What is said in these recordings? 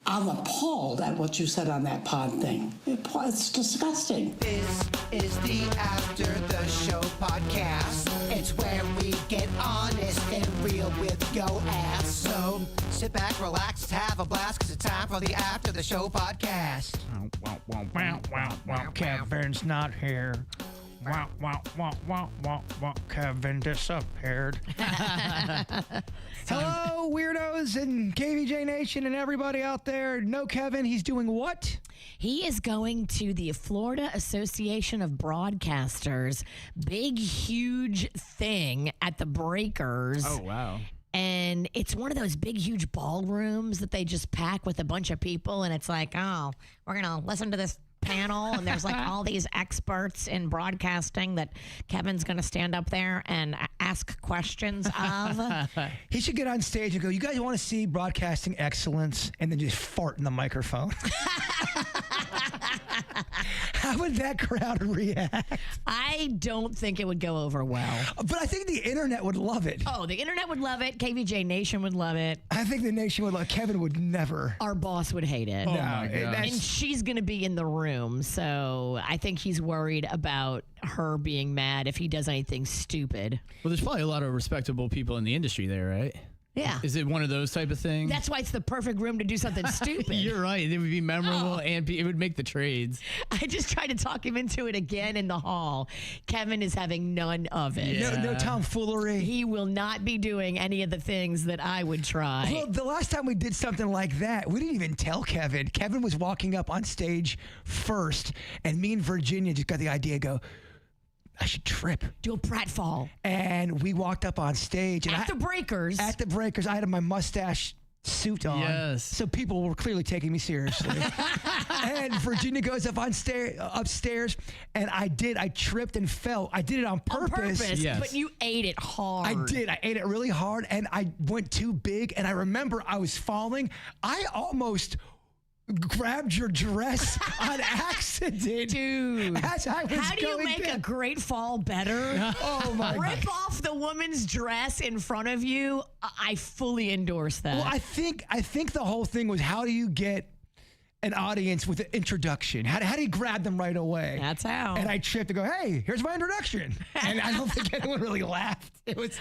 I'm appalled at what you said on that pod thing. It's disgusting. This is the After the Show podcast. It's where we get honest and real with yo ass. So sit back, relax, have a blast, because it's time for the After the Show podcast. Kevin's not here. Kevin disappeared. Hello, weirdos and KVJ Nation and everybody out there. No Kevin, he's doing what? He is going to the Florida Association of Broadcasters big, huge thing at the Breakers. Oh, wow. And it's one of those big, huge ballrooms that they just pack with a bunch of people. And it's like, oh, we're going to listen to this panel. And there's like all these experts in broadcasting that Kevin's going to stand up there and ask questions of. He should get on stage and go, you guys want to see broadcasting excellence? And then just fart in the microphone. How would that crowd react? I don't think it would go over well. But I think the internet would love it. Oh, the internet would love it. KVJ Nation would love it. I think the nation would love. Kevin would never. Our boss would hate it. Oh, my God. And she's going to be in the room. So I think he's worried about her being mad if he does anything stupid. Well, there's probably a lot of respectable people in the industry there, right? Yeah. Is it one of those type of things? That's why it's the perfect room to do something stupid. You're right. It would be memorable and it would make the trades. I just tried to talk him into it again in the hall. Kevin is having none of it. Yeah. No tomfoolery. He will not be doing any of the things that I would try. Well, the last time we did something like that, we didn't even tell Kevin. Kevin was walking up on stage first, and me and Virginia just got the idea, go, I should trip. Do a pratfall. And we walked up on stage. And At the Breakers. At the Breakers, I had my mustache suit on. Yes. So people were clearly taking me seriously. And Virginia goes up upstairs, and I tripped and fell. I did it on purpose. Yes. But you ate it hard. I did. I ate it really hard, and I went too big, and I remember I was falling. I almost grabbed your dress on accident. Dude. As I was How do you going make down. a great fall better? Oh, my God. Rip off the woman's dress in front of you. I fully endorse that. Well, I think the whole thing was, how do you get an audience with an introduction? How do you grab them right away? That's how. And I tripped to go, hey, here's my introduction. And I don't think anyone really laughed. It was.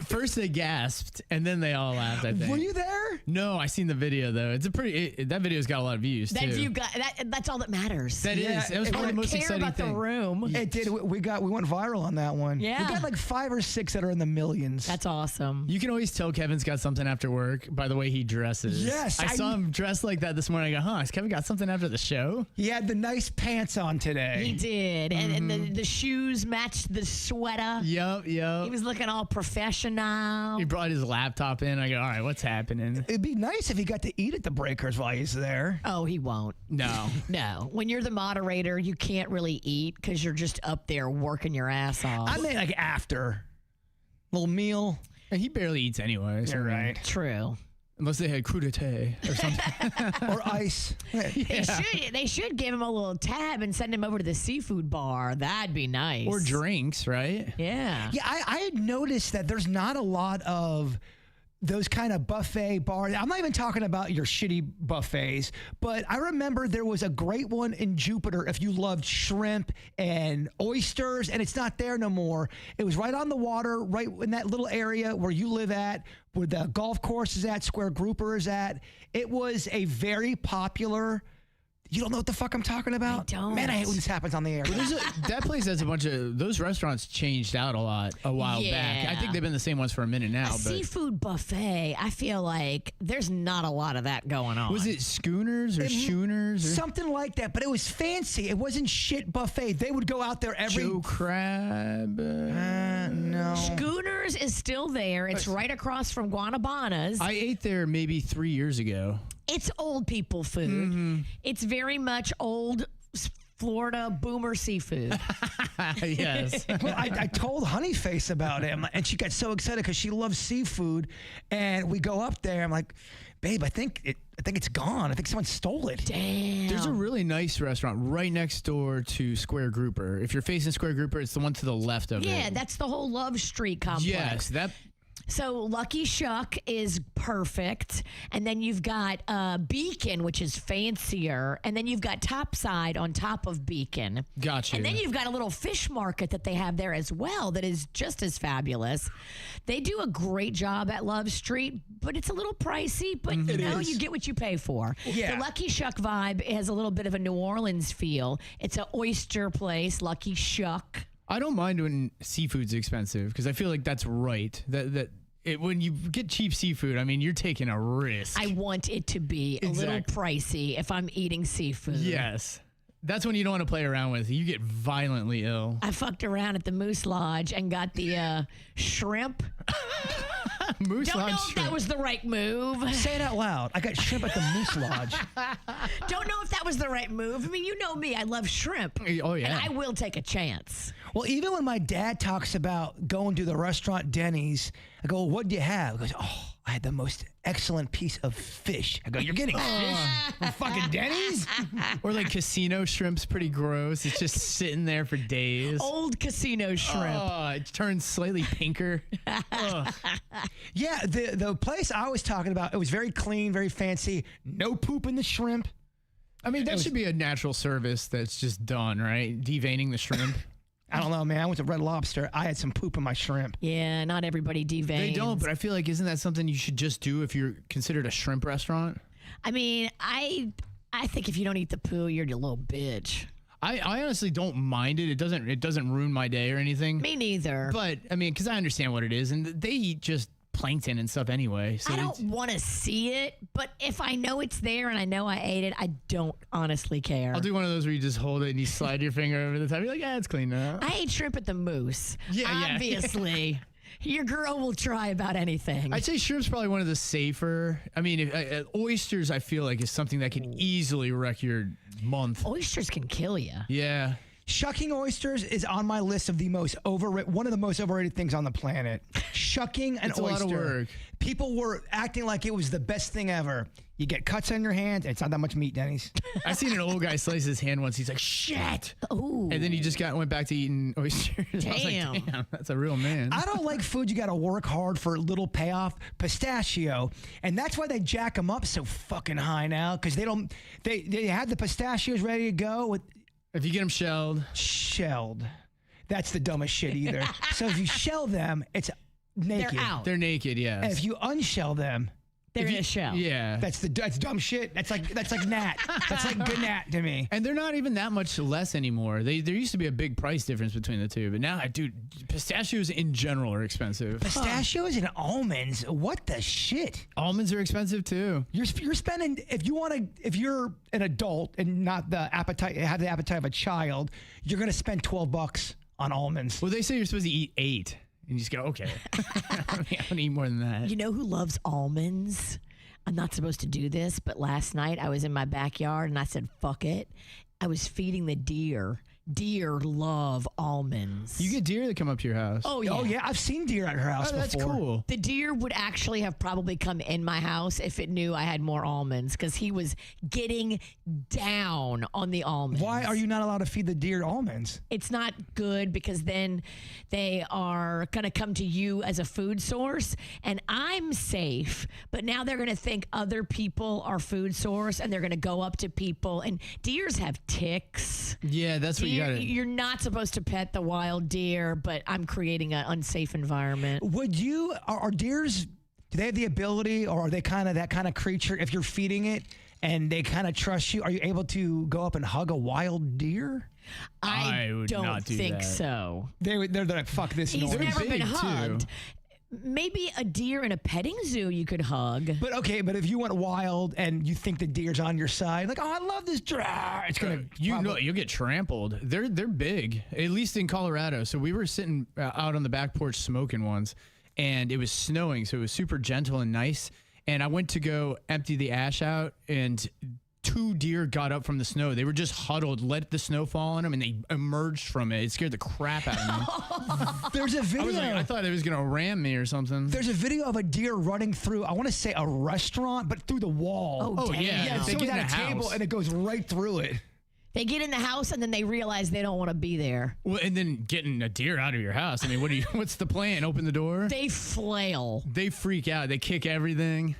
First they gasped and then they all laughed, I think. Were you there? No, I seen the video though. It's that video's got a lot of views that too. view got that's all that matters. That Yeah, is. It was it probably the most care exciting about thing. the room. It did. We went viral on that one. Yeah. We got like 5 or 6 that are in the millions. That's awesome. You can always tell Kevin's got something after work by the way he dresses. Yes, I saw him dressed like that this morning. I go, has Kevin got something after the show? He had the nice pants on today. He did. And the shoes matched the sweater. Yep. He was looking all professional. He brought his laptop in. I go, all right, what's happening? It'd be nice if he got to eat at the Breakers while he's there. Oh, he won't. No. No. When you're the moderator, you can't really eat because you're just up there working your ass off. I mean, like after. Little meal. And he barely eats anyway. So You're right. True. Unless they had crudité or something. Or ice. They should give him a little tab and send him over to the seafood bar. That'd be nice. Or drinks, right? Yeah. Yeah, I had noticed that there's not a lot of those kind of buffet bars. I'm not even talking about your shitty buffets, but I remember there was a great one in Jupiter if you loved shrimp and oysters, and it's not there no more. It was right on the water, right in that little area where you live at, where the golf course is at, Square Grouper is at. It was a very popular. You don't know what the fuck I'm talking about? I don't. Man, I hate when this happens on the air. That place has a bunch of those restaurants changed out a lot a while back. I think they've been the same ones for a minute now. A seafood buffet, I feel like there's not a lot of that going on. Was it Schooners or Schooners? Or Something like that, but it was fancy. It wasn't shit buffet. They would go out there every. Joe Crab? No. Schooners is still there. It's right across from Guanabana's. I ate there maybe 3 years ago. It's old people food. It's very much old Florida boomer seafood. Yes. Well, I told Honeyface about it, and she got so excited because she loves seafood. And we go up there. I'm like, babe, I think it's gone. I think someone stole it. Damn. There's a really nice restaurant right next door to Square Grouper. If you're facing Square Grouper, it's the one to the left of it. Yeah, that's the whole Love Street complex. Yes, So Lucky Shuck is perfect. And then you've got Beacon, which is fancier. And then you've got Topside on top of Beacon. Gotcha. And then you've got a little fish market that they have there as well that is just as fabulous. They do a great job at Love Street, but it's a little pricey. But, you get what you pay for. Yeah. The Lucky Shuck vibe has a little bit of a New Orleans feel. It's an oyster place, Lucky Shuck. I don't mind when seafood's expensive because I feel like that's right. When you get cheap seafood, I mean, you're taking a risk. I want it to be a little pricey if I'm eating seafood. Yes. That's when you don't want to play around with. You get violently ill. I fucked around at the Moose Lodge and got the shrimp. Moose Don't Lodge know if that was the right move. Say it out loud. I got shrimp at the Moose Lodge. Don't know if that was the right move. I mean, you know me. I love shrimp. Oh, yeah. And I will take a chance. Well, even when my dad talks about going to the restaurant Denny's, I go, "What do you have?" He goes, "Oh, I had the most excellent piece of fish." I go, "You're getting fish from fucking Denny's?" Or like casino shrimp's pretty gross. It's just sitting there for days. Old casino shrimp. Oh, it turns slightly pinker. Yeah, the place I was talking about, it was very clean, very fancy. No poop in the shrimp. I mean, that should be a natural service that's just done, right? Deveining the shrimp. I don't know, man. I went to Red Lobster. I had some poop in my shrimp. Yeah, not everybody deveins. They don't, but I feel like isn't that something you should just do if you're considered a shrimp restaurant? I mean, I think if you don't eat the poo, you're a little bitch. I honestly don't mind it. It doesn't ruin my day or anything. Me neither. But I mean, because I understand what it is, and they eat just plankton and stuff anyway. So I don't want to see it, but if I know it's there and I know I ate it, I don't honestly care. I'll do one of those where you just hold it and you slide your finger over the top. You're like, yeah, it's clean now. I ate shrimp at the Moose. Yeah. Obviously. Your girl will try about anything. I'd say shrimp's probably one of the safer. I mean, oysters, I feel like, is something that can easily wreck your month. Oysters can kill you. Yeah. Shucking oysters is on my list of one of the most overrated things on the planet. Shucking an It's a oyster. lot of work. People were acting like it was the best thing ever. You get cuts on your hands. It's not that much meat, Denny's. I seen an old guy slice his hand once. He's like, shit. Ooh. And then he just went back to eating oysters. I was like, damn, that's a real man. I don't like food you got to work hard for a little payoff. Pistachio, and that's why they jack them up so fucking high now, because they have the pistachios ready to go with If you get them shelled. That's the dumbest shit either. So if you shell them, it's naked. They're out. They're naked, yes. And if you unshell them, They're in a shell. Yeah. that's dumb shit. That's like gnat. That's like good gnat to me. And they're not even that much less anymore. There used to be a big price difference between the two, but now, dude, pistachios in general are expensive. Pistachios and almonds. What the shit? Almonds are expensive too. You're spending if you're an adult and not have the appetite of a child, you're gonna spend $12 on almonds. Well, they say you're supposed to eat 8. And you just go, okay. I'm gonna eat more than that. You know who loves almonds? I'm not supposed to do this, but last night I was in my backyard and I said, fuck it. I was feeding the deer. Deer love almonds. You get deer that come up to your house. Oh, yeah. Oh yeah, I've seen deer at her house Oh, that's before. cool. The deer would actually have probably come in my house if it knew I had more almonds because he was getting down on the almonds. Why are you not allowed to feed the deer almonds? It's not good because then they are going to come to you as a food source and I'm safe, but now they're going to think other people are food source and they're going to go up to people, and deers have ticks. Yeah, that's what you got to. You're not supposed to pet the wild deer, but I'm creating an unsafe environment. Are deers, do they have the ability, or are they kind of that kind of creature, if you're feeding it and they kind of trust you, are you able to go up and hug a wild deer? I would don't not do think that. so. They're like, fuck this He's noise. never been big, too. hugged. Maybe a deer in a petting zoo you could hug. But if you went wild and you think the deer's on your side, like, oh, I love this deer, it's gonna. You'll get trampled. They're big, at least in Colorado. So we were sitting out on the back porch smoking once, and it was snowing, so it was super gentle and nice. And I went to go empty the ash out, and 2 deer got up from the snow. They were just huddled, let the snow fall on them, and they emerged from it. It scared the crap out of me. There's a video. I thought it was gonna ram me or something. There's a video of a deer running through, I want to say a restaurant, but through the wall. Oh, yeah. Yeah, If they someone's get in at a a table house. and it goes right through it. They get in the house and then they realize they don't want to be there. Well, and then getting a deer out of your house. I mean, what's the plan? Open the door? They flail. They freak out. They kick everything.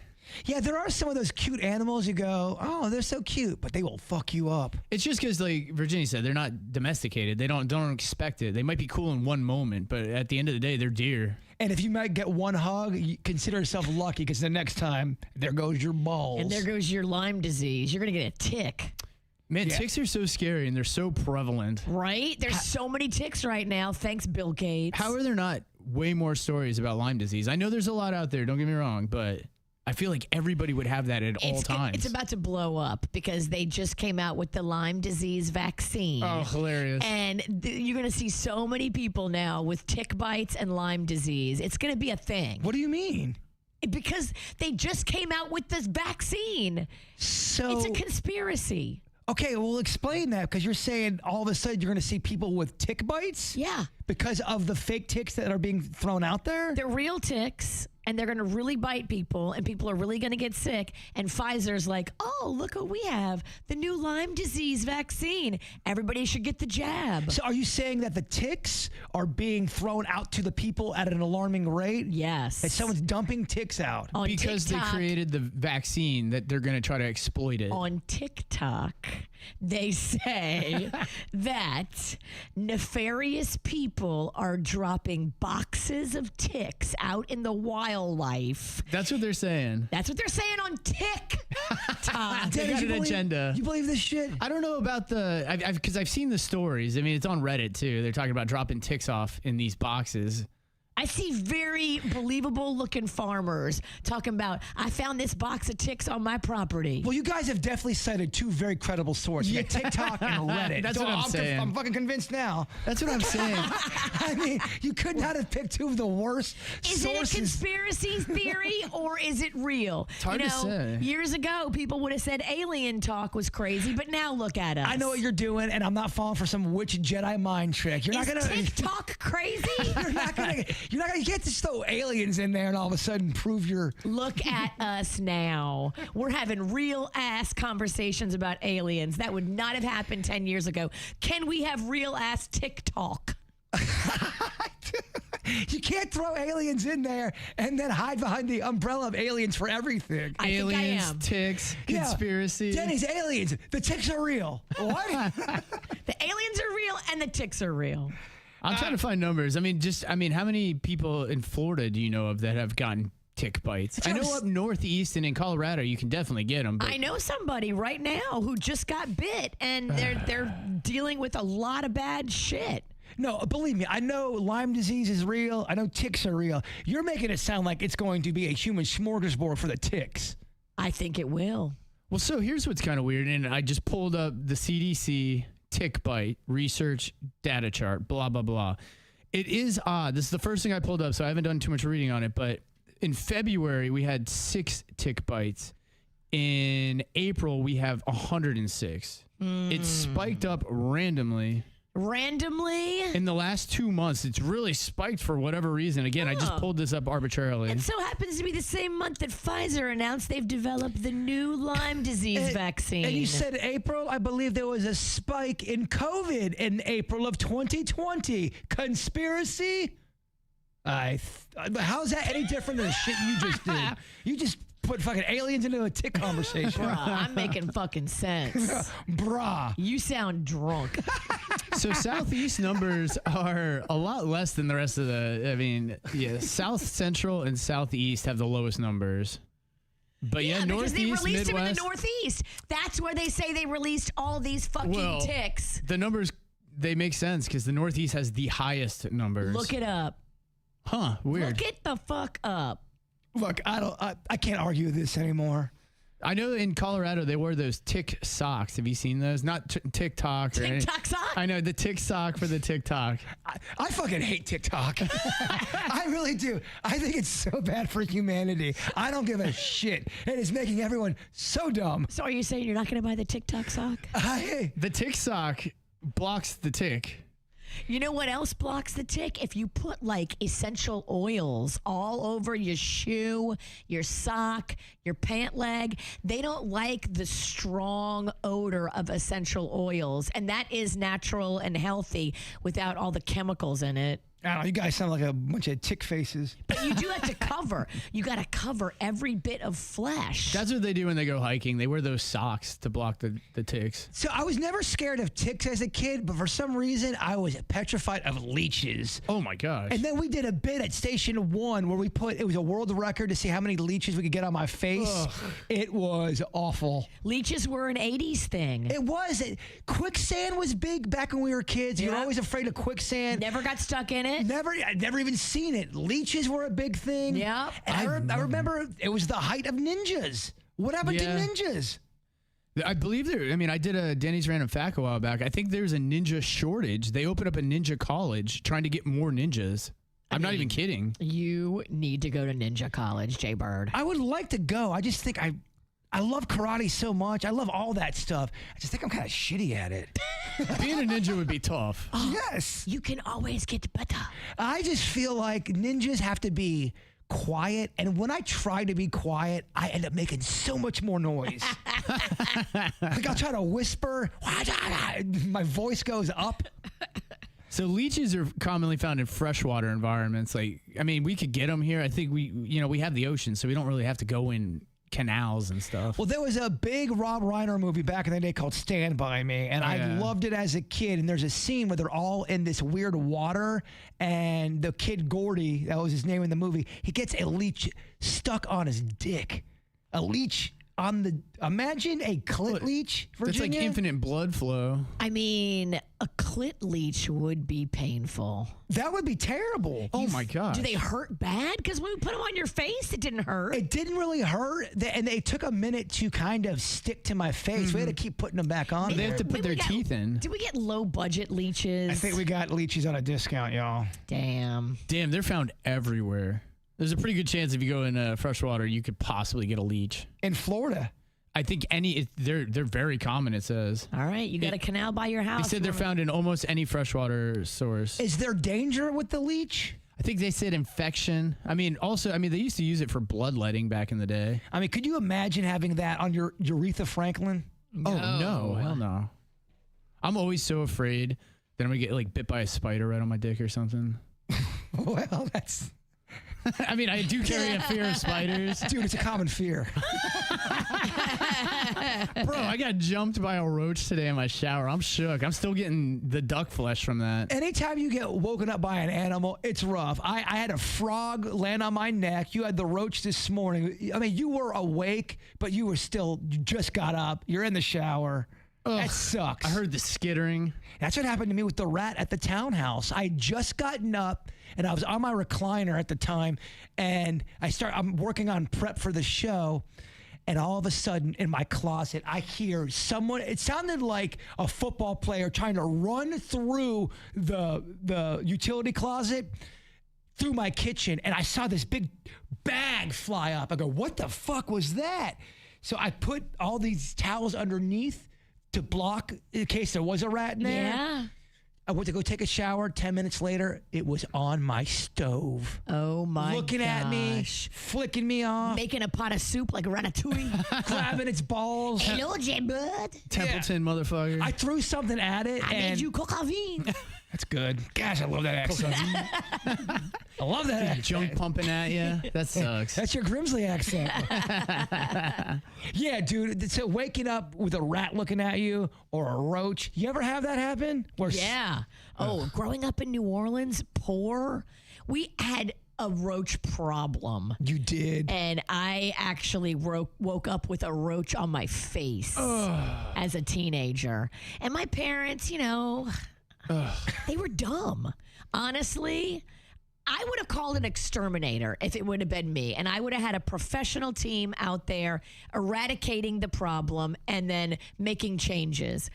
Yeah, there are some of those cute animals you go, oh, they're so cute, but they will fuck you up. It's just because, like Virginia said, they're not domesticated. They don't expect it. They might be cool in one moment, but at the end of the day, they're deer. And if you might get one hug, you consider yourself lucky because the next time, there goes your balls. And there goes your Lyme disease. You're going to get a tick. Man, ticks are so scary and they're so prevalent. Right? There's so many ticks right now. Thanks, Bill Gates. How are there not way more stories about Lyme disease? I know there's a lot out there, don't get me wrong, but I feel like everybody would have that at all times. It's about to blow up because they just came out with the Lyme disease vaccine. Oh, hilarious. And you're going to see so many people now with tick bites and Lyme disease. It's going to be a thing. What do you mean? Because they just came out with this vaccine. So It's a conspiracy. Okay, well, explain that because you're saying all of a sudden you're going to see people with tick bites? Yeah. Because of the fake ticks that are being thrown out there? They're real ticks, and they're going to really bite people, and people are really going to get sick. And Pfizer's like, oh, look what we have, the new Lyme disease vaccine. Everybody should get the jab. So are you saying that the ticks are being thrown out to the people at an alarming rate? Yes. That someone's dumping ticks out? On because TikTok, they created the vaccine that they're going to try to exploit it. on TikTok, they say that nefarious people are dropping boxes of ticks out in the wildlife. That's what they're saying. That's what they're saying on TikTok. They got an agenda. You believe this shit? I don't know about because I've seen the stories. I mean, it's on Reddit too. They're talking about dropping ticks off in these boxes. I see very believable looking farmers talking about, I found this box of ticks on my property. Well, you guys have definitely cited two very credible sources. You got TikTok and Reddit. That's what I'm saying. I'm fucking convinced now. That's what I'm saying. I mean, you could not have picked two of the worst Is sources. it a conspiracy theory or is it real? It's hard to say. Years ago, people would have said alien talk was crazy, but now look at us. I know what you're doing, and I'm not falling for some witch Jedi mind trick. You're Is not gonna TikTok crazy? You're not gonna. You can't just throw aliens in there and all of a sudden prove you're. Look at us now. We're having real ass conversations about aliens. That would not have happened 10 years ago. Can we have real ass TikTok? You can't throw aliens in there and then hide behind the umbrella of aliens for everything. I think I Aliens, am. ticks, Yeah. conspiracy. Denny's aliens. The ticks are real. What? The aliens are real and the ticks are real. I'm trying to find numbers. I mean, how many people in Florida do you know of that have gotten tick bites? I know up northeast and in Colorado, you can definitely get them. But I know somebody right now who just got bit and they're dealing with a lot of bad shit. No, believe me, I know Lyme disease is real. I know ticks are real. You're making it sound like it's going to be a human smorgasbord for the ticks. I think it will. well, so here's what's kind of weird, and I just pulled up the CDC tick bite research data chart, blah, blah, blah. It is odd. This is the first thing I pulled up, so I haven't done too much reading on it, but in February, we had 6 tick bites. In April, we have 106. It spiked up randomly. Randomly? In the last 2 months, it's really spiked for whatever reason. Again, I just pulled this up arbitrarily. It so happens to be the same month that Pfizer announced they've developed the new Lyme disease vaccine. And you said April? I believe there was a spike in COVID in April of 2020. Conspiracy? How's that any different than the shit you just did? You just put fucking aliens into a tick conversation. Bruh, I'm making fucking sense. Bruh. You sound drunk. So Southeast numbers are a lot less than the rest of South Central and Southeast have the lowest numbers. But yeah, because they Northeast, released Midwest. them in the Northeast. That's where they say they released all these fucking ticks. The numbers, they make sense because the Northeast has the highest numbers. Look it up. Huh, weird. Look it the fuck up. Look, I can't argue with this anymore. I know in Colorado they wear those tick socks. Have you seen those? Not TikTok. Or TikTok sock? I know, the tick sock for the TikTok. I fucking hate TikTok. I really do. I think it's so bad for humanity. I don't give a shit. It is making everyone so dumb. So are you saying you're not going to buy the TikTok sock? The tick sock blocks the tick. You know what else blocks the tick? If you put like essential oils all over your shoe, your sock, your pant leg, they don't like the strong odor of essential oils. And that is natural and healthy without all the chemicals in it. I don't know. You guys sound like a bunch of tick faces. But you do have to cover. You got to cover every bit of flesh. That's what they do when they go hiking. They wear those socks to block the ticks. So I was never scared of ticks as a kid, but for some reason I was petrified of leeches. Oh my gosh. And then we did a bit at Station 1 where it was a world record to see how many leeches we could get on my face. Ugh. It was awful. Leeches were an 80s thing. It was. Quicksand was big back when we were kids. You were Yeah. always afraid of quicksand. Never got stuck in it. I'd never even seen it. Leeches were a big thing. Yeah. And I remember it was the height of ninjas. What happened to ninjas? I believe I did a Denny's Random Fact a while back. I think there's a ninja shortage. They opened up a ninja college trying to get more ninjas. I'm not even kidding. You need to go to ninja college, Jbird. I would like to go. I just think I love karate so much. I love all that stuff. I just think I'm kind of shitty at it. Being a ninja would be tough. Yes. You can always get better. I just feel like ninjas have to be quiet. And when I try to be quiet, I end up making so much more noise. Like I'll try to whisper. My voice goes up. So leeches are commonly found in freshwater environments. We could get them here. I think we have the ocean, so we don't really have to go in canals and stuff. Well, there was a big Rob Reiner movie back in the day called Stand By Me, and I loved it as a kid. And there's a scene where they're all in this weird water, and the kid Gordy, that was his name in the movie, he gets a leech stuck on his dick. A leech on the... Imagine a clit leech, Virginia. It's like infinite blood flow. I mean, a clit leech would be painful. That would be terrible. Oh my God. Do they hurt bad? Because when we put them on your face, it didn't hurt. It didn't really hurt, and they took a minute to kind of stick to my face. We had to keep putting them back on. They have to put Maybe their teeth in. Did we get low budget leeches? I think we got leeches on a discount, y'all. Damn. Damn, they're found everywhere. There's a pretty good chance if you go in freshwater, you could possibly get a leech. In Florida. I think they're very common, it says. All right, you got a canal by your house. They said they're found in almost any freshwater source. Is there danger with the leech? I think they said infection. They used to use it for bloodletting back in the day. Could you imagine having that on your Aretha Franklin? Oh, no. Hell no. I'm always so afraid that I'm going to get bit by a spider right on my dick or something. Well, that's... I do carry a fear of spiders. Dude, it's a common fear. Bro, I got jumped by a roach today in my shower. I'm shook. I'm still getting the duck flesh from that. Anytime you get woken up by an animal, it's rough. I had a frog land on my neck. You had the roach this morning. You were awake, but you just got up. You're in the shower. Ugh, that sucks. I heard the skittering. That's what happened to me with the rat at the townhouse. I had just gotten up, and I was on my recliner at the time, and I'm working on prep for the show, and all of a sudden in my closet, I hear someone, it sounded like a football player trying to run through the utility closet through my kitchen, and I saw this big bag fly up. I go, what the fuck was that? So I put all these towels underneath to block in case there was a rat in there. Yeah. I went to go take a shower. 10 minutes later, it was on my stove. Oh my Looking at me, flicking me off, making a pot of soup like ratatouille. grabbing its balls. Hello, Jbird. Templeton, motherfucker. I threw something at it, I and made you cocaine. that's good. Gosh, I love that accent. I love that accent. Junk pumping at you. That sucks. That's your Grimsley accent. Yeah, dude. So waking up with a rat looking at you or a roach, you ever have that happen? Yeah. Oh, growing up in New Orleans, poor, we had a roach problem. You did. And I actually woke up with a roach on my face as a teenager. And my parents, they were dumb. Honestly, I would have called an exterminator if it would have been me. And I would have had a professional team out there eradicating the problem and then making changes.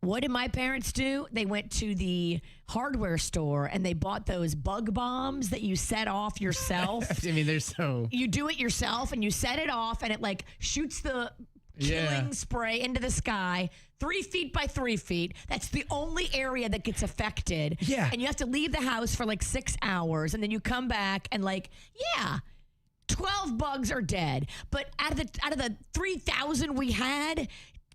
What did my parents do? They went to the hardware store and they bought those bug bombs that you set off yourself. They're so... You do it yourself and you set it off and it shoots the killing spray into the sky, 3 feet by 3 feet. That's the only area that gets affected. Yeah. And you have to leave the house for like 6 hours, and then you come back and 12 bugs are dead. But out of the 3,000 we had,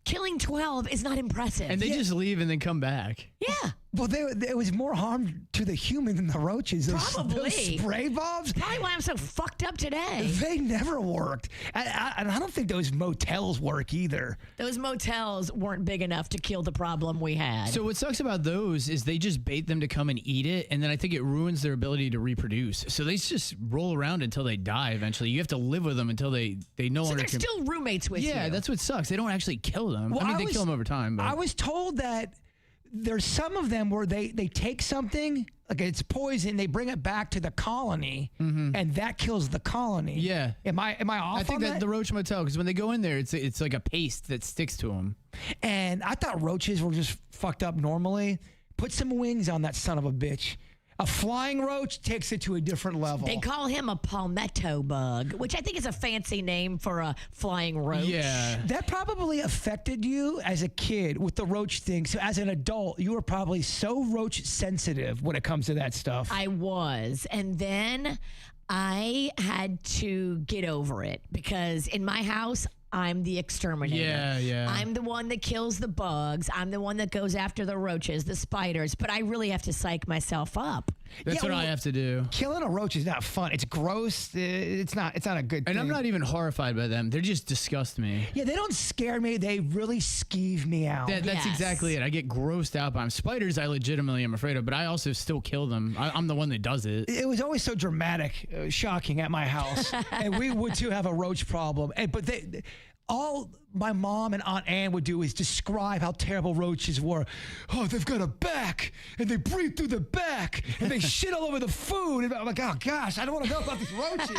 killing 12 is not impressive. And they just leave and then come back. Yeah. Well, it was more harm to the human than the roaches. Probably. Those spray bombs, Probably why I'm so fucked up today. they never worked. And I don't think those motels work either. Those motels weren't big enough to kill the problem we had. So what sucks about those is they just bait them to come and eat it, and then I think it ruins their ability to reproduce. So they just roll around until they die eventually. You have to live with them until they no So longer they're still roommates with you. Yeah, that's what sucks. They don't actually kill them. Well, I mean, they kill them over time. But. I was told that there's some of them where they take something, like it's poison, they bring it back to the colony, and that kills the colony. Yeah. Am I off I think on that that? the roach motel, because when they go in there, it's like a paste that sticks to them. And I thought roaches were just fucked up normally. Put some wings on that son of a bitch. A flying roach takes it to a different level. They call him a palmetto bug, which I think is a fancy name for a flying roach. Yeah. That probably affected you as a kid with the roach thing. So as an adult, you were probably so roach sensitive when it comes to that stuff. I was. And then I had to get over it because in my house, I'm the exterminator. Yeah. I'm the one that kills the bugs. I'm the one that goes after the roaches, the spiders, but I really have to psych myself up. That's what I have to do. Killing a roach is not fun. It's gross. It's not a good thing. And I'm not even horrified by them. They just disgust me. Yeah, they don't scare me. They really skeeve me out. That's Yes. exactly it. I get grossed out by them. Spiders, I legitimately am afraid of, but I also still kill them. I'm the one that does it. It was always so dramatic, shocking at my house. And we would too have a roach problem. But all my mom and Aunt Ann would do is describe how terrible roaches were. Oh, they've got a back, and they breathe through the back, and they shit all over the food. And I'm like, oh gosh, I don't want to know about these roaches.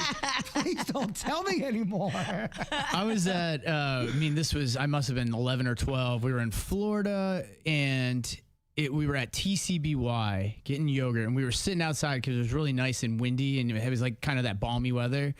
Please don't tell me anymore. I was at, I must have been 11 or 12. We were in Florida, and we were at TCBY getting yogurt, and we were sitting outside because it was really nice and windy, and it was like kind of that balmy weather,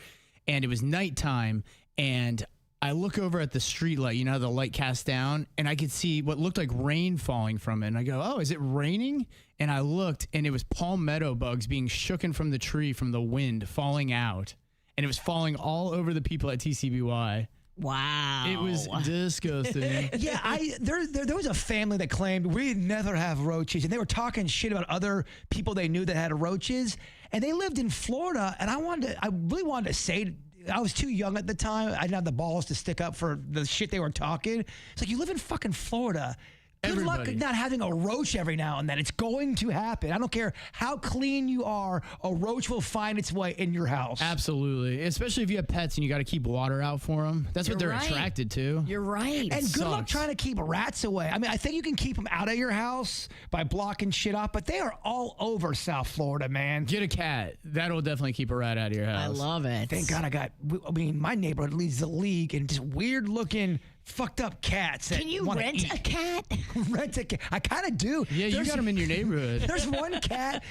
and it was nighttime, and I look over at the street light, you know how the light casts down, and I could see what looked like rain falling from it. And I go, oh, is it raining? And I looked, and it was palmetto bugs being shooken from the tree from the wind, falling out. And it was falling all over the people at TCBY. Wow. It was disgusting. Yeah, there was a family that claimed we'd never have roaches, and they were talking shit about other people they knew that had roaches, and they lived in Florida. And I really wanted to say, I was too young at the time. I didn't have the balls to stick up for the shit they were talking. It's like, you live in fucking Florida. Good luck not having a roach every now and then. It's going to happen. I don't care how clean you are, a roach will find its way in your house. Absolutely. Especially if you have pets and you got to keep water out for them. That's what they're attracted to. You're right. And good luck sucks. trying to keep rats away. I mean, I think you can keep them out of your house by blocking shit off, but they are all over South Florida, man. Get a cat. That'll definitely keep a rat out of your house. I love it. Thank God my neighborhood leads the league in just weird looking, fucked up cats. Can you rent a cat? Rent a cat. I kind of do. Yeah, you got them in your neighborhood. There's one cat.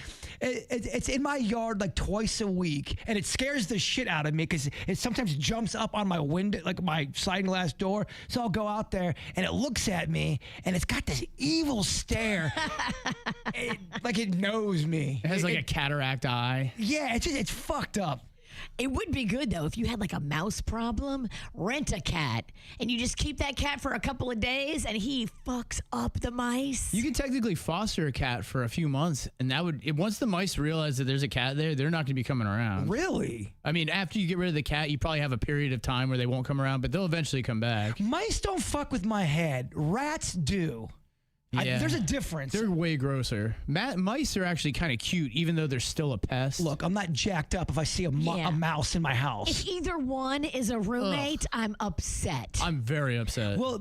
It's in my yard like twice a week, and it scares the shit out of me because it sometimes jumps up on my window, like my sliding glass door. So I'll go out there, and it looks at me, and it's got this evil stare, like it knows me. It has like a cataract eye. Yeah, it's fucked up. It would be good, though, if you had like a mouse problem, rent a cat, and you just keep that cat for a couple of days, and he fucks up the mice. You can technically foster a cat for a few months, and once the mice realize that there's a cat there, they're not going to be coming around. Really? I mean, after you get rid of the cat, you probably have a period of time where they won't come around, but they'll eventually come back. Mice don't fuck with my head. Rats do. Yeah. There's a difference. They're way grosser. Mice are actually kind of cute, even though they're still a pest. Look, I'm not jacked up if I see a mouse in my house. If either one is a roommate, I'm upset. I'm very upset. Well,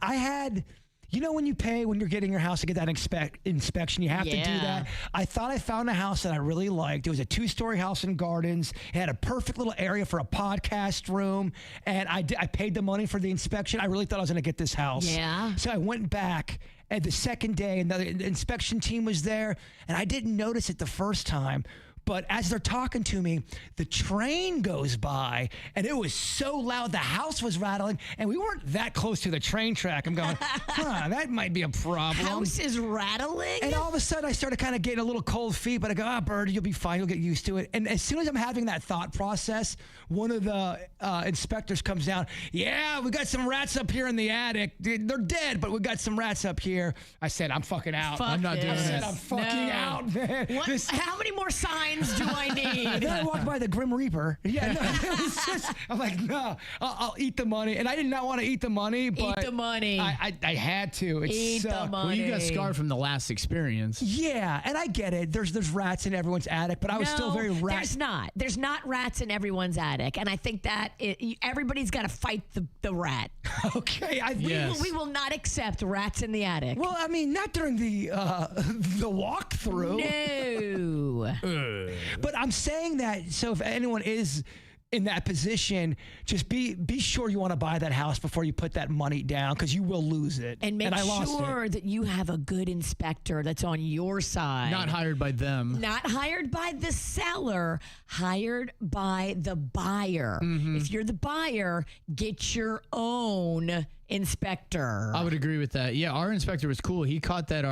I had, you know, when you're getting your house to get that inspection, you have to do that. I thought I found a house that I really liked. It was a 2-story house in Gardens. It had a perfect little area for a podcast room, and I paid the money for the inspection. I really thought I was going to get this house. Yeah. So I went back. And the second day, and the inspection team was there, and I didn't notice it the first time, But as they're talking to me, the train goes by, and it was so loud, the house was rattling, and we weren't that close to the train track. I'm going, that might be a problem. House is rattling? And all of a sudden, I started kind of getting a little cold feet, but I go, Bird, you'll be fine. You'll get used to it. And as soon as I'm having that thought process, one of the inspectors comes down. Yeah, we got some rats up here in the attic. They're dead, but we got some rats up here. I said, I'm fucking out. I'm not doing I said, this. I'm fucking out, man. How many more signs do I need? And then I walked by the Grim Reaper. Yeah, no, it was just, I'm like, no, I'll eat the money. And I did not want to eat the money, but Eat the money. I had to. It Eat the sucked. money. Well, you got scarred from the last experience. Yeah, and I get it. There's rats in everyone's attic, but I was still very rat. There's not. There's not rats in everyone's attic. And I think that everybody's got to fight the rat. Okay, Yes. We will not accept rats in the attic. well, I mean, not during the walkthrough. No. But I'm saying that so if anyone is in that position, just be sure you want to buy that house before you put that money down, because you will lose it. And make I lost sure it. that you have a good inspector that's on your side. Not hired by them. Not hired by the seller, hired by the buyer. If you're the buyer, get your own inspector. I would agree with that. Yeah, our inspector was cool. He caught that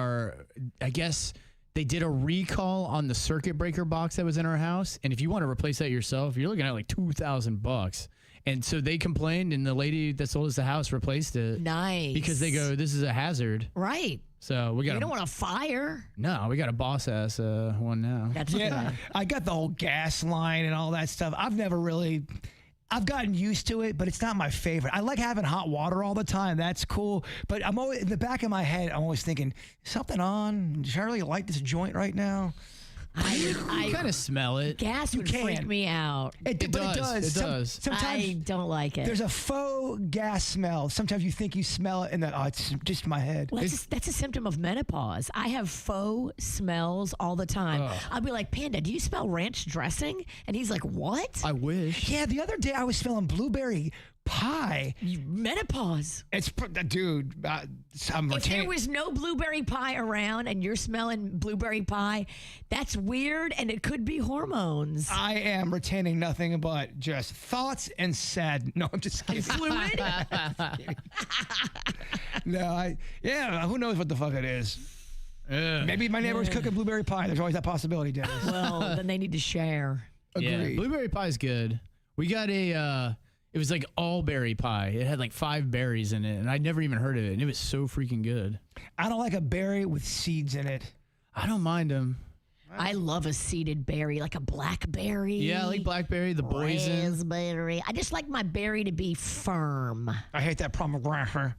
I guess they did a recall on the circuit breaker box that was in our house. And if you want to replace that yourself, you're looking at like $2,000. And so they complained, and the lady that sold us the house replaced it. Nice. Because they go, this is a hazard. Right. So we got You don't want to fire. No, we got a boss ass one now. That's Yeah, okay. I got the whole gas line and all that stuff. I've gotten used to it, but it's not my favorite. I like having hot water all the time. That's cool. But I'm always in the back of my head, I'm always thinking, something on? Should I really light this joint right now? You kind of smell it. Gas would can. freak me out. But it does. It does. Sometimes I don't like it. there's a faux gas smell. Sometimes you think you smell it, and then it's just my head. Well, that's a symptom of menopause. I have faux smells all the time. I'll be like, Panda, do you smell ranch dressing? And he's like, what? I wish. Yeah, the other day I was smelling blueberry pie. Menopause. Dude, I'm If there retaining. was no blueberry pie around and you're smelling blueberry pie, that's weird, and it could be hormones. I am retaining nothing but just thoughts and sad. No, I'm just kidding. Fluid? No, who knows what the fuck it is? Maybe my neighbor's cooking blueberry pie. There's always that possibility, Dennis. Well, then they need to share. Yeah, Agreed. blueberry pie is good. We got it was like all berry pie. It had like 5 berries in it, and I'd never even heard of it, and it was so freaking good. I don't like a berry with seeds in it. I don't mind them. I love a seeded berry, like a blackberry. Yeah, I like blackberry, the poison. Raspberry. I just like my berry to be firm. I hate that pomegranate.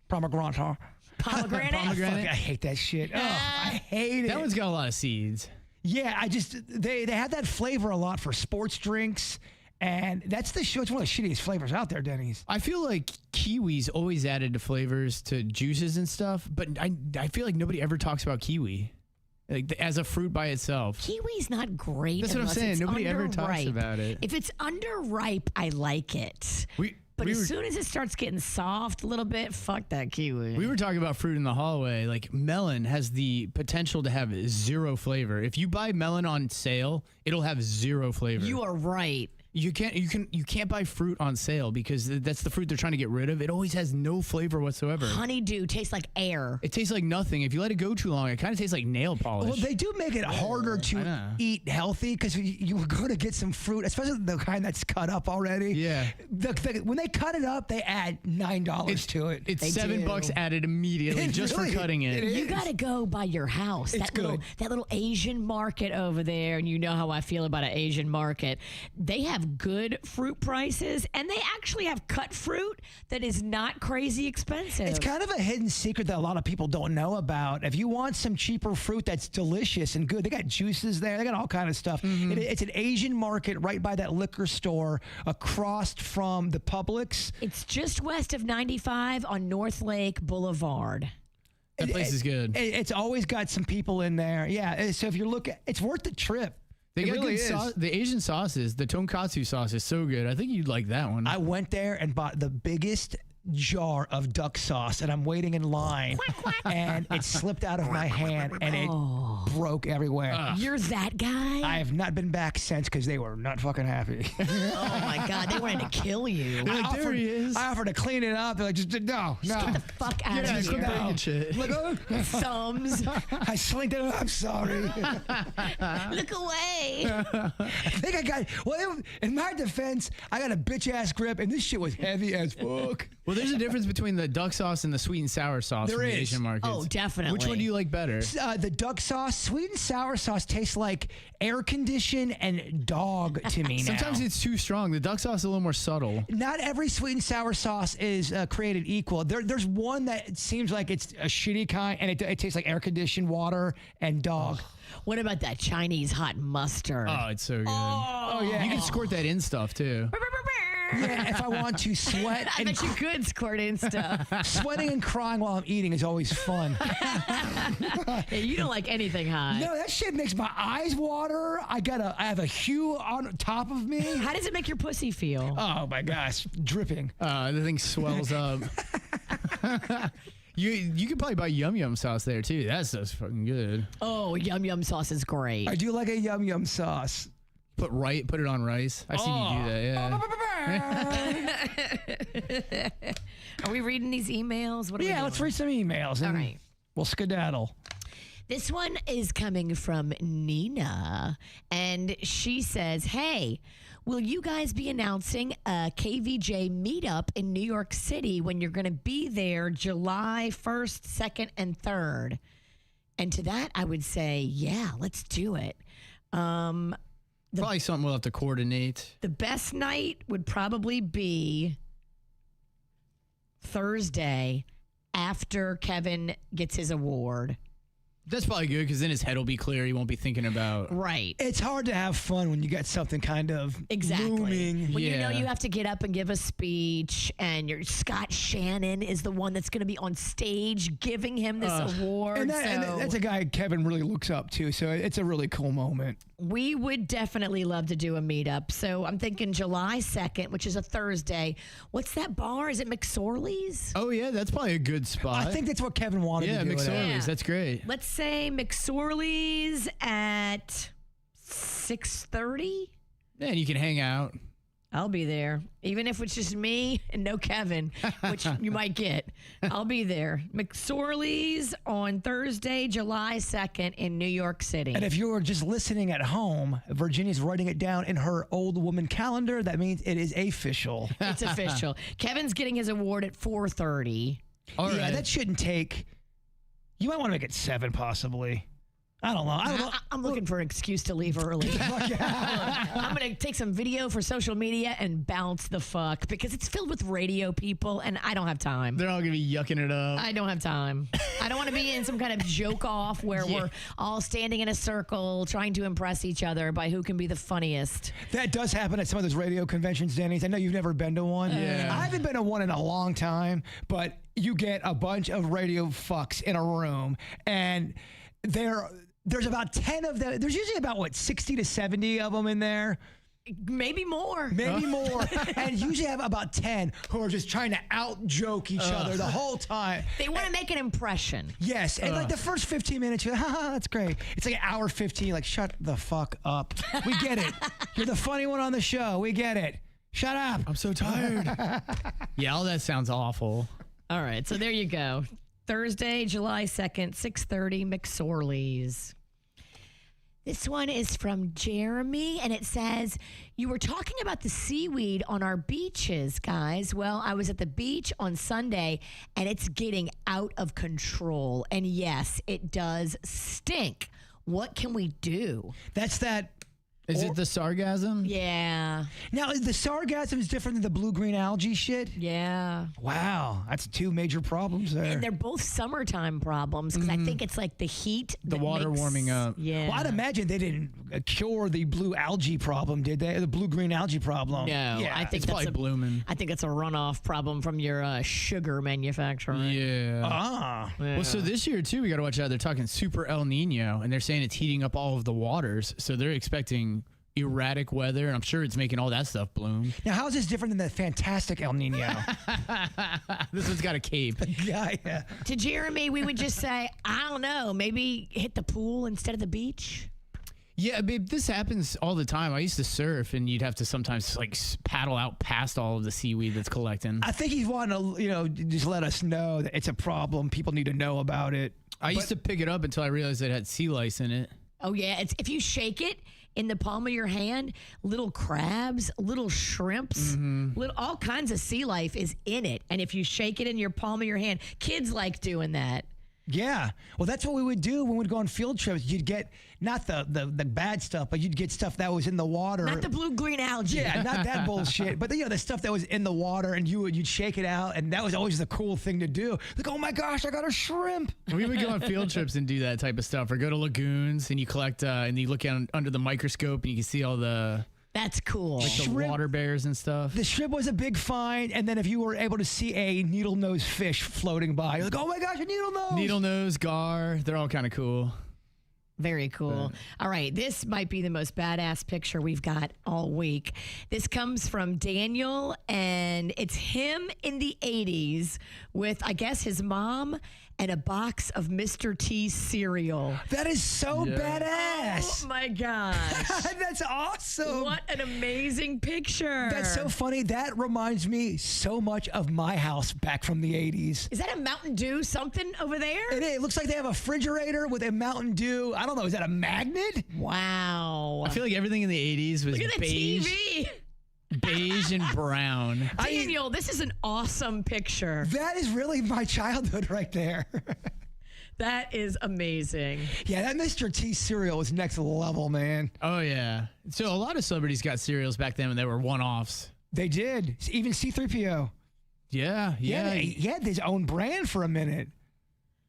Pomegranate? Pomegranate? Fuck, I hate that shit. Oh, I hate it. That one's got a lot of seeds. Yeah, they have that flavor a lot for sports drinks, and that's it's one of the shittiest flavors out there, Denny's. I feel like kiwi's always added to flavors to juices and stuff, but I feel like nobody ever talks about kiwi. Like as a fruit by itself. Kiwi's not great. That's what I'm unless saying. it's Nobody ever talks underripe. about it. If it's underripe, I like it. But as soon as it starts getting soft a little bit, fuck that kiwi. We were talking about fruit in the hallway. Like melon has the potential to have 0 flavor. If you buy melon on sale, it'll have 0 flavor. You are right. You can't buy fruit on sale because that's the fruit they're trying to get rid of. It always has no flavor whatsoever. Honeydew tastes like air. It tastes like nothing. If you let it go too long, it kind of tastes like nail polish. Well, they do make it harder to eat healthy because you were going to get some fruit, especially the kind that's cut up already. Yeah. When they cut it up, they add $9 to it. It's They $7 do. added immediately just really- for cutting it. it You is. got to go by your house. It's good. That little Asian market over there, and you know how I feel about an Asian market. They have good fruit prices, and they actually have cut fruit that is not crazy expensive. It's kind of a hidden secret that a lot of people don't know about. If you want some cheaper fruit that's delicious and good, they got juices there. They got all kind of stuff. It's an Asian market right by that liquor store across from the Publix. It's just west of 95 on North Lake Boulevard. That place is good. It's always got some people in there. Yeah. So if you're looking, it's worth the trip. They It got really good is. sauce. The Asian sauces, the tonkatsu sauce is so good. I think you'd like that one. I went there and bought the biggest jar of duck sauce, and I'm waiting in line, and it slipped out of my hand, and it broke everywhere. You're that guy? I have not been back since because they were not fucking happy. Oh my God, they wanted to kill you. There he is. I offered to clean it up. They're like, just no. Get the fuck out of quit here. breaking shit. Look, Thumbs. I slinked it up. I'm sorry. Look away. I think I got. Well, in my defense, I got a bitch ass grip, and this shit was heavy as fuck. Well, there's a difference between the duck sauce and the sweet and sour sauce There from the is. Asian markets. Oh, definitely. Which one do you like better? The duck sauce, sweet and sour sauce tastes like air condition and dog to me now. Sometimes it's too strong. The duck sauce is a little more subtle. Not every sweet and sour sauce is created equal. There's one that seems like it's a shitty kind, and it tastes like air conditioned water and dog. What about that Chinese hot mustard? Oh, it's so good. Oh yeah, You can squirt that in stuff too. yeah. If I want to sweat I and bet you could squirt in stuff. sweating and crying while I'm eating is always fun. Hey, you don't like anything hot. No, that shit makes my eyes water. I have a hue on top of me. How does it make your pussy feel? Oh my gosh, dripping. The thing swells up. You could probably buy yum yum sauce there too. That's just fucking good. Oh, yum yum sauce is great. I do like a yum yum sauce. Put it on rice. I've seen you do that. Yeah. Are we reading these emails? What are we Yeah, let's doing? read some emails. All And right. we'll skedaddle. This one is coming from Nina, and she says, "Hey, will you guys be announcing a KVJ meetup in New York City when you're going to be there July 1st, 2nd, and 3rd?" And to that, I would say, yeah, let's do it. Probably something we'll have to coordinate. The best night would probably be Thursday after Kevin gets his award. That's probably good because then his head will be clear. He won't be thinking about. Right. It's hard to have fun when you got something kind of Exactly. looming. When you know Yeah. you have to get up and give a speech, and your Scott Shannon is the one that's going to be on stage giving him this award. And that's a guy Kevin really looks up to, so it's a really cool moment. We would definitely love to do a meetup. So I'm thinking July 2nd, which is a Thursday. What's that bar? Is it McSorley's? Oh yeah, that's probably a good spot. I think that's what Kevin wanted yeah, to do. it at. McSorley's. Yeah. That's great. Let's say McSorley's at 6:30. Yeah, and you can hang out. I'll be there, even if it's just me and no Kevin, which you might get. I'll be there. McSorley's on Thursday, July 2nd in New York City. And if you're just listening at home, Virginia's writing it down in her old woman calendar. That means it is official. It's official. Kevin's getting his award at 4:30. All Yeah, right. that shouldn't take. You might want to make it 7, possibly. I don't know. I'm looking for an excuse to leave early. I'm going to take some video for social media and bounce the fuck because it's filled with radio people and I don't have time. They're all gonna be yucking it up. I don't have time. I don't want to be in some kind of joke off where we're all standing in a circle trying to impress each other by who can be the funniest. That does happen at some of those radio conventions, Denny's. I know you've never been to one. Yeah. I haven't been to one in a long time, but you get a bunch of radio fucks in a room, and there's about 10 of them. There's usually about, 60 to 70 of them in there. Maybe more. Maybe more. And usually have about 10 who are just trying to out-joke each other the whole time. They want to make an impression. Yes, and like the first 15 minutes, you're like, haha, that's great. It's like an hour 15, like, shut the fuck up. We get it. You're the funny one on the show. We get it. Shut up. I'm so tired. Yeah, all that sounds awful. All right, so there you go. Thursday, July 2nd, 6:30, McSorley's. This one is from Jeremy, and it says, "You were talking about the seaweed on our beaches, guys. Well, I was at the beach on Sunday, and it's getting out of control. And yes, it does stink. What can we do?" That's that. Is it the sargasm? Yeah, Now, the sargassum is different than the blue-green algae shit? yeah. Wow, that's 2 major problems there. And they're both summertime problems because I think it's like the heat. The that water makes- warming up. Yeah. Well, I'd imagine they didn't cure the blue algae problem, did they? The blue-green algae problem. No, Yeah. I think It's that's probably blooming. I think it's a runoff problem from your sugar manufacturer. Yeah. Ah. Well, so this year too, we got to watch out. They're talking super El Nino, and they're saying it's heating up all of the waters. So they're expecting erratic weather, and I'm sure it's making all that stuff bloom. Now, how is this different than the fantastic El Nino? This one's got a cape. yeah. To Jeremy, we would just say, I don't know, maybe hit the pool instead of the beach. Yeah, babe, this happens all the time. I used to surf, and you'd have to sometimes like paddle out past all of the seaweed that's collecting. I think he's wanting to, just let us know that it's a problem. People need to know about it. I used to pick it up until I realized it had sea lice in it. Oh, yeah. If you shake it in the palm of your hand, little crabs, little shrimps, all kinds of sea life is in it. And if you shake it in your palm of your hand, kids like doing that. Yeah. Well, that's what we would do when we'd go on field trips. You'd get not the bad stuff, but you'd get stuff that was in the water. Not the blue-green algae. Yeah, not that bullshit. But the stuff that was in the water, and you'd shake it out, and that was always the cool thing to do. Like, oh my gosh, I got a shrimp. We would go on field trips and do that type of stuff, or go to lagoons and you collect, and you look out under the microscope and you can see all the That's cool. like the water bears and stuff. The shrimp was a big find, and then if you were able to see a needle-nosed fish floating by, you're like, oh my gosh, a needle-nose. Needle-nose, gar, they're all kind of cool. Very cool. All right, this might be the most badass picture we've got all week. This comes from Daniel, and it's him in the 80s with, I guess, his mom and a box of Mr. T cereal. That is so badass. Oh, my gosh. That's awesome. What an amazing picture. That's so funny. That reminds me so much of my house back from the 80s. Is that a Mountain Dew something over there? It looks like they have a refrigerator with a Mountain Dew. I don't know. Is that a magnet? Wow. I feel like everything in the 80s was Look at the beige. TV. Beige and brown. Daniel, this is an awesome picture. That is really my childhood right there. That is amazing. Yeah, that Mr. T cereal was next level, man. Oh, yeah. So a lot of celebrities got cereals back then when they were one-offs. They did. Even C-3PO. Yeah. He had his own brand for a minute.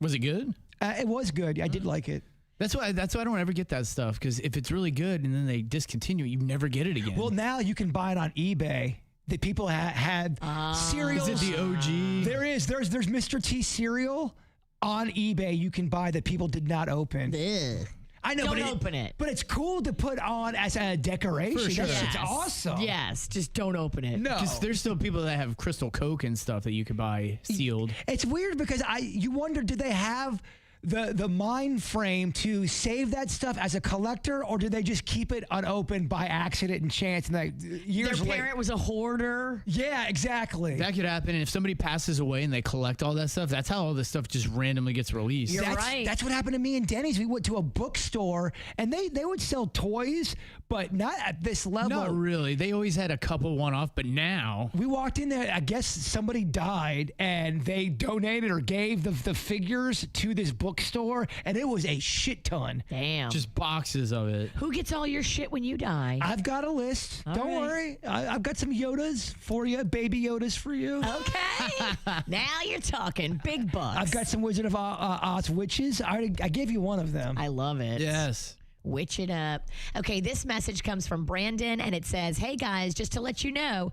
Was it good? It was good. I did like it. That's why I don't ever get that stuff, because if it's really good and then they discontinue it, you never get it again. Well, now you can buy it on eBay. The people had cereals. Is it the OG? There is. There's Mr. T cereal on eBay you can buy that people did not open. Ugh. I know, Don't open it. But it's cool to put on as a decoration. For sure. That shit's Yes. awesome. Yes, just don't open it. No. Because there's still people that have Crystal Coke and stuff that you could buy sealed. It's weird because you wonder, did they have the mind frame to save that stuff as a collector, or did they just keep it unopened by accident and chance? And like years Their later, parent was a hoarder. yeah, exactly. That could happen, and if somebody passes away and they collect all that stuff, that's how all this stuff just randomly gets released. You're that's, right. That's what happened to me and Denny's. We went to a bookstore, and they would sell toys, but not at this level. Not really. They always had a couple one-off, but now We walked in there. I guess somebody died, and they donated or gave the figures to this bookstore, and it was a shit ton. Damn. just boxes of it. Who gets all your shit when you die? I've got a list. All Don't right. worry. I've got some Yodas for you, baby Yodas for you. Okay. Now you're talking big bucks. I've got some Wizard of Oz witches. I gave you one of them. I love it. Yes. Witch it up. Okay, this message comes from Brandon, and it says, hey guys, just to let you know,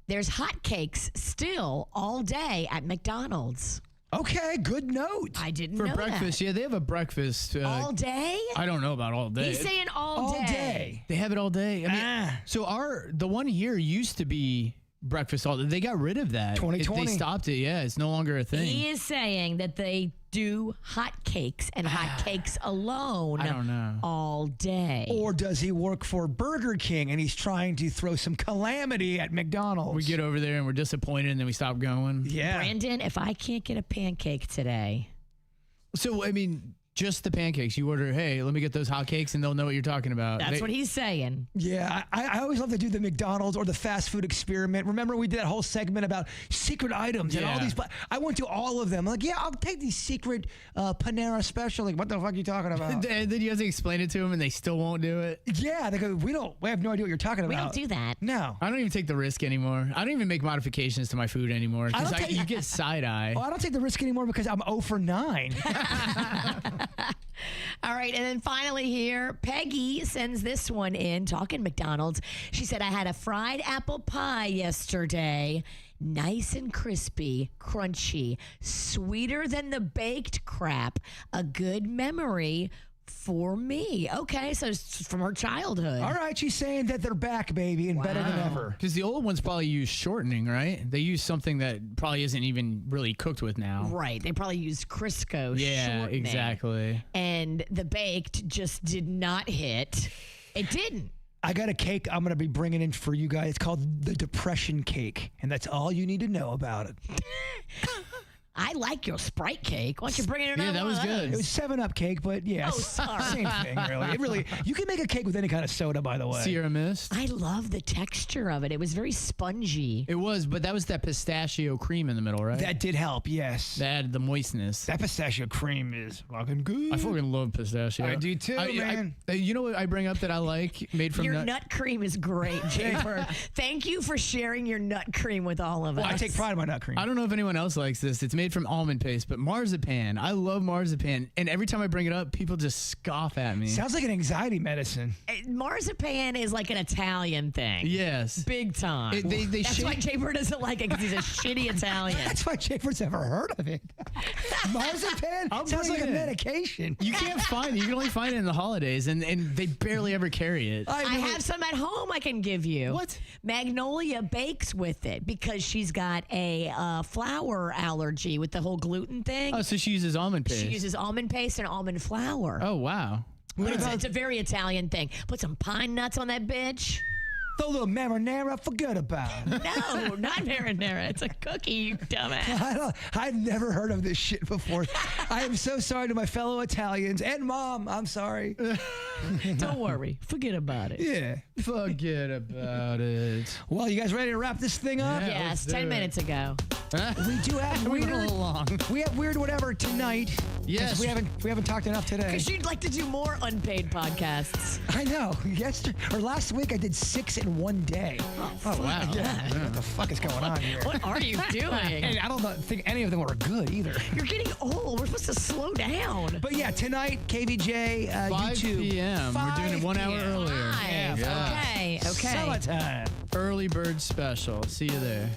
there's hotcakes still all day at McDonald's. Okay, good note. I didn't For know breakfast, yeah, they have a breakfast. that. All day? I don't know about all day. He's saying all day. All day. They have it all day. I mean, so the one here used to be breakfast all day. They got rid of that. 2020. They stopped it. Yeah, it's no longer a thing. He is saying that they do hotcakes and hotcakes alone I don't know. all day. Or does he work for Burger King and he's trying to throw some calamity at McDonald's? We get over there and we're disappointed, and then we stop going. yeah. Brandon, if I can't get a pancake today, So I mean, just the pancakes. You order, hey, let me get those hotcakes, and they'll know what you're talking about. that's what he's saying. Yeah, I always love to do the McDonald's or the fast food experiment. Remember we did that whole segment about secret items and all Yeah. these. I went to all of them. I'm like, yeah, I'll take these secret Panera special. Like, what the fuck are you talking about? And then you have to explain it to them, and they still won't do it. Yeah, they go, we have no idea what you're talking about. We don't do that. No. I don't even take the risk anymore. I don't even make modifications to my food anymore, because I don't you get side eye. Well, I don't take the risk anymore because I'm 0 for 9. All right, and then finally here, Peggy sends this one in, talking McDonald's. She said, I had a fried apple pie yesterday. Nice and crispy, crunchy, sweeter than the baked crap. A good memory For me. Okay, so it's from her childhood. All right, she's saying that they're back, baby, and better than ever. Because the old ones probably use shortening, right? They use something that probably isn't even really cooked with now. Right. They probably used Crisco Yeah, shortening. exactly. And the baked just did not hit. It didn't. I got a cake I'm going to be bringing in for you guys. It's called the Depression Cake, and that's all you need to know about it. I like your Sprite cake. Why don't you bring in another Yeah, that one was of good. It was 7-Up cake, but yeah, Oh, sorry. same thing, really. It really, you can make a cake with any kind of soda, by the way. Sierra Mist. I love the texture of it. It was very spongy. It was, but that was that pistachio cream in the middle, right? That did help, yes. That added the moistness. That pistachio cream is fucking good. I fucking love pistachio. I do too, man. You know what I bring up that I like made from Your nut cream is great, Jbird. Thank you for sharing your nut cream with all of us. I take pride in my nut cream. I don't know if anyone else likes this. It's made from almond paste, but marzipan. I love marzipan. And every time I bring it up, people just scoff at me. Sounds like an anxiety medicine. Marzipan is like an Italian thing. Yes. Big time. They That's why shape- Jbird doesn't like it because he's a shitty Italian. That's why Jbbird's never heard of it. Marzipan I'll sounds bring like a it in. medication. You can't find it. You can only find it in the holidays, and they barely ever carry it. I have some at home I can give you. What? Magnolia bakes with it because she's got a flour allergy with the whole gluten thing. Oh, so she uses almond paste. She uses almond paste and almond flour. Oh, wow. But it's a very Italian thing. Put some pine nuts on that bitch. Throw a little marinara, forget about it. No, not marinara. It's a cookie, you dumbass. I've never heard of this shit before. I am so sorry to my fellow Italians and Mom. I'm sorry. Don't worry. Forget about it. Yeah. Forget about it. Well, you guys ready to wrap this thing up? Yeah. Yes, let's do 10 it. minutes ago. We do have We went a weird. little long. We have weird whatever tonight. 'cause Yes. We haven't talked enough today. Because you'd like to do more unpaid podcasts. I know. Last week I did 6 in one day. Oh, wow. Yeah. What the fuck is going on here? What are you doing? And I don't think any of them were good either. You're getting old. We're supposed to slow down. But yeah, tonight, KVJ 5 YouTube. p.m. We're doing it 1 hour 5 earlier. Five. Yeah. Okay. Summertime. Early bird special. See you there.